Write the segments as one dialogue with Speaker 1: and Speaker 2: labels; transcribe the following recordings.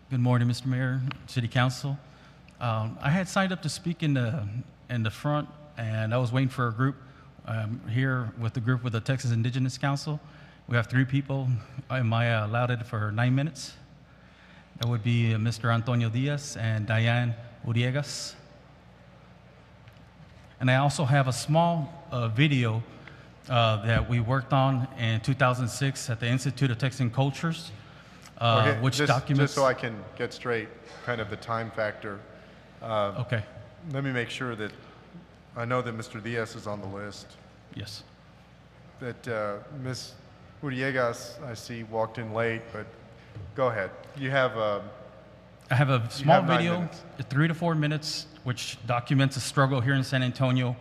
Speaker 1: Good morning, Mr. Mayor, City Council. I had signed up to speak in the front, and I was waiting for a group here with the group with the Texas Indigenous Council. We have 3 people. Am I allowed it for 9 minutes? That would be Mr. Antonio Diaz and Diane Uriegas. And I also have a small video that we worked on in 2006 at the Institute of Texan Cultures, which documents...
Speaker 2: Just so I can get straight, kind of the time factor.
Speaker 1: Okay.
Speaker 2: Let me make sure that, I know that Mr. Diaz is on the list.
Speaker 1: Yes.
Speaker 2: That Ms. Uriegas, I see, walked in late, but go ahead. You have
Speaker 1: I have a small video,
Speaker 2: minutes.
Speaker 1: 3 to 4 minutes, which documents a struggle here in San Antonio,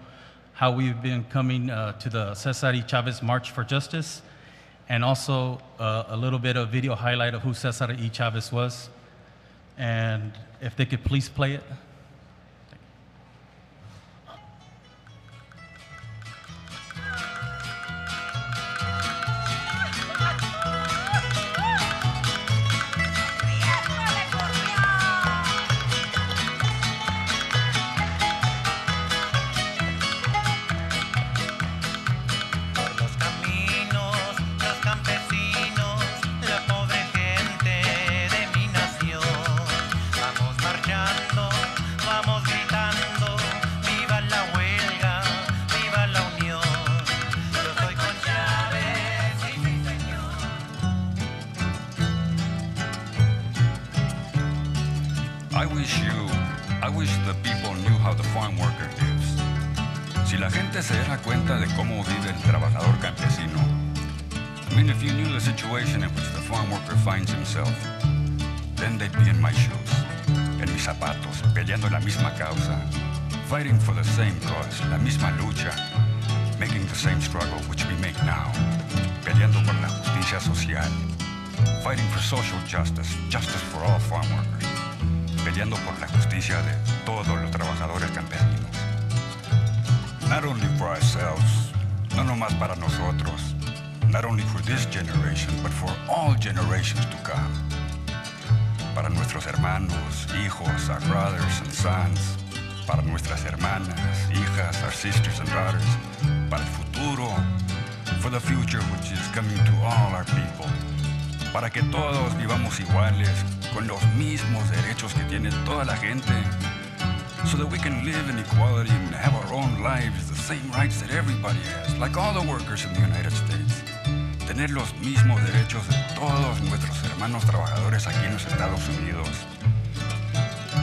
Speaker 1: how we've been coming to the Cesar E.Chavez March for Justice, and also a little bit of video highlight of who Cesar E.Chavez was. And if they could please play it.
Speaker 3: I wish the people knew how the farm worker lives. Si la gente se diera cuenta de cómo vive el trabajador campesino. I mean, if you knew the situation in which the farm worker finds himself, then they'd be in my shoes, en mis zapatos, peleando la misma causa, fighting for the same cause, la misma lucha, making the same struggle which we make now, peleando por la justicia social, fighting for social justice, justice for all farm workers, peleando por la justicia de todos los trabajadores campesinos. Not only for ourselves, no nomás para nosotros, not only for this generation, but for all generations to come. Para nuestros hermanos, hijos, our brothers and sons, para nuestras hermanas, hijas, our sisters and daughters, para el futuro, for the future which is coming to all our people, para que todos vivamos iguales, con los mismos derechos que tiene toda la gente, so that we can live in equality and have our own lives, the same rights that everybody has, like all the workers in the United States. Tener los mismos derechos de todos nuestros hermanos trabajadores aquí en los Estados Unidos.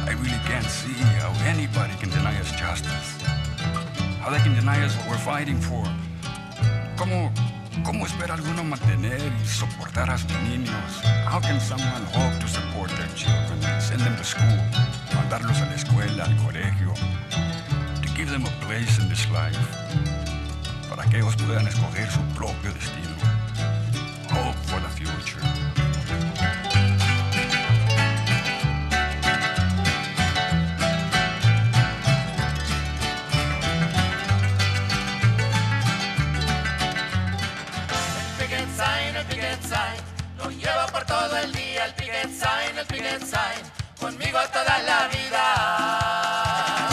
Speaker 3: I really can't see how anybody can deny us justice. How they can deny us what we're fighting for. ¿Cómo espera alguno mantener y soportar a sus niños? How can someone hope to support their children, send them to school, mandarlos a la escuela, al colegio, to give them a place in this life, para que ellos puedan escoger su propio destino? Hope for the future.
Speaker 4: El picket sign, lo llevo por todo el día, el picket sign, conmigo toda la vida.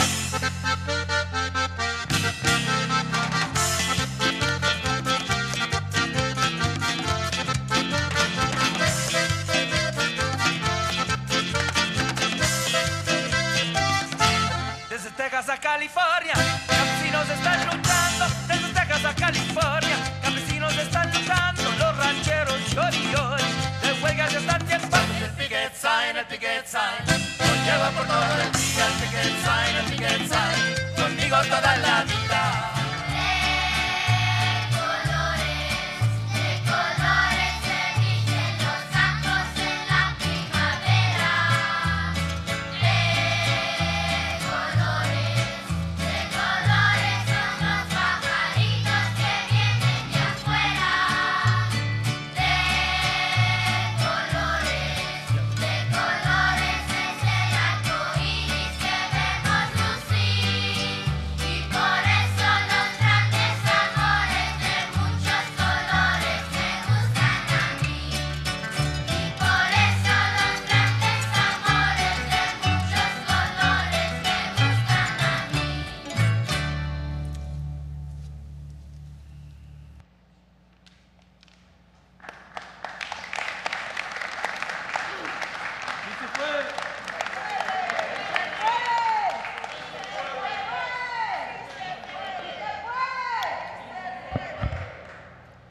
Speaker 4: Desde Texas a California, campesinos están luchando. Desde Texas a California, campesinos están luchando. Los rancheros llori, de huelgas ya están tiempando. El picket sign, lo lleva por todo el día. El picket sign, conmigo toda la vida.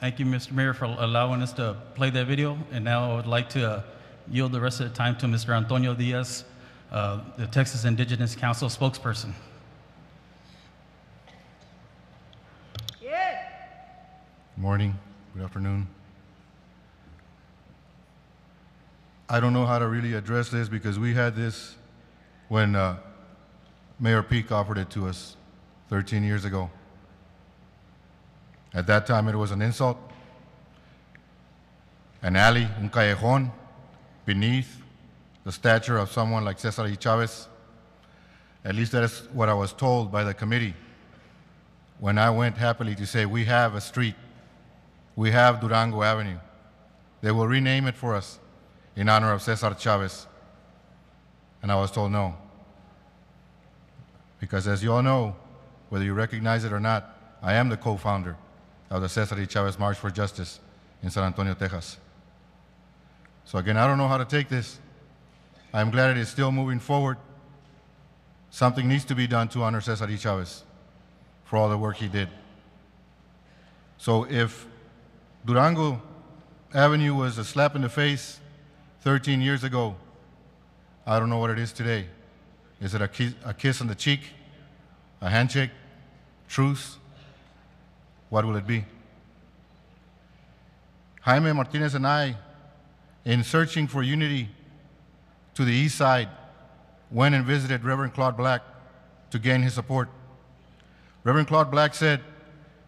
Speaker 1: Thank you, Mr. Mayor, for allowing us to play that video. And now I would like to yield the rest of the time to Mr. Antonio Diaz, the Texas Indigenous Council spokesperson.
Speaker 5: Good morning, good afternoon. I don't know how to really address this because we had this when Mayor Peake offered it to us 13 years ago. At that time, it was an insult, an alley, un callejón, beneath the stature of someone like Cesar E.Chavez. At least that is what I was told by the committee when I went happily to say, we have a street, we have Durango Avenue. They will rename it for us in honor of Cesar Chavez. And I was told no. Because as you all know, whether you recognize it or not, I am the co-founder of the Cesar E. Chavez March for Justice in San Antonio, Texas. So again, I don't know how to take this. I'm glad it is still moving forward. Something needs to be done to honor Cesar E. Chavez for all the work he did. So if Durango Avenue was a slap in the face 13 years ago, I don't know what it is today. Is it a kiss on the cheek, a handshake, truce? What will it be? Jaime Martinez and I, in searching for unity to the east side, went and visited Reverend Claude Black to gain his support. Reverend Claude Black said,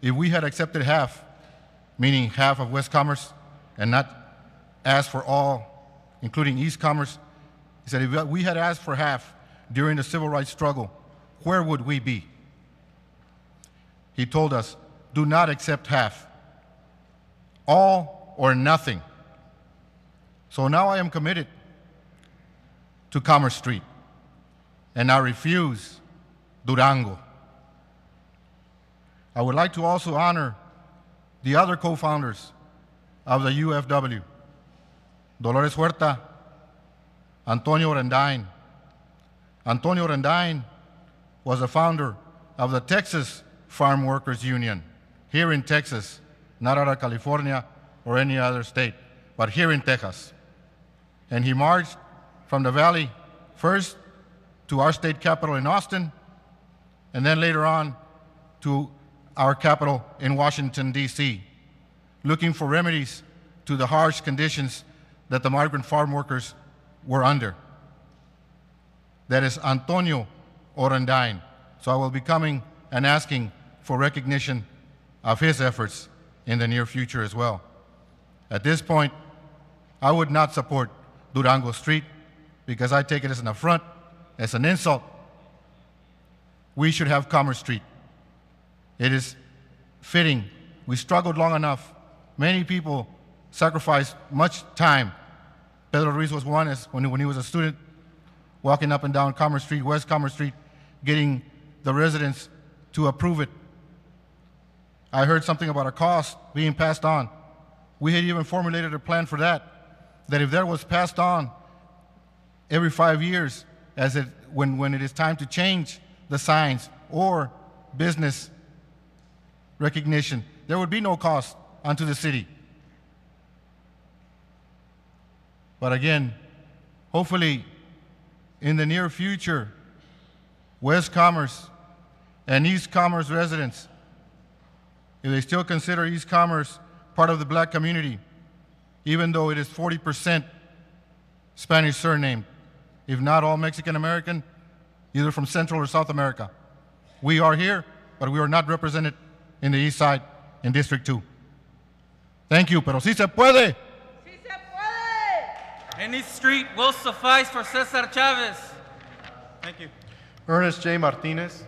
Speaker 5: if we had accepted half, meaning half of West Commerce, and not asked for all, including East Commerce, he said, if we had asked for half during the civil rights struggle, where would we be? He told us, do not accept half, all or nothing. So now I am committed to Commerce Street, and I refuse Durango. I would like to also honor the other co-founders of the UFW, Dolores Huerta, Antonio Rendine. Antonio Rendine was the founder of the Texas Farm Workers Union, here in Texas, not out of California or any other state, but here in Texas. And he marched from the Valley first to our state capital in Austin, and then later on to our capital in Washington, D.C., looking for remedies to the harsh conditions that the migrant farm workers were under. That is Antonio Orendine. So I will be coming and asking for recognition of his efforts in the near future as well. At this point, I would not support Durango Street because I take it as an affront, as an insult. We should have Commerce Street. It is fitting. We struggled long enough. Many people sacrificed much time. Pedro Ruiz was one when he was a student, walking up and down Commerce Street, West Commerce Street, getting the residents to approve it. I heard something about a cost being passed on. We had even formulated a plan for that if that was passed on every 5 years, when it is time to change the signs or business recognition, there would be no cost onto the city. But again, hopefully in the near future, West Commerce and East Commerce residents, if they still consider East Commerce part of the black community, even though it is 40% Spanish surname, if not all Mexican American, either from Central or South America. We are here, but we are not represented in the East Side in District 2. Thank you, pero sí se puede.
Speaker 4: ¡Sí se puede!
Speaker 1: Any street will suffice for Cesar Chavez. Thank you.
Speaker 2: Ernest J. Martinez.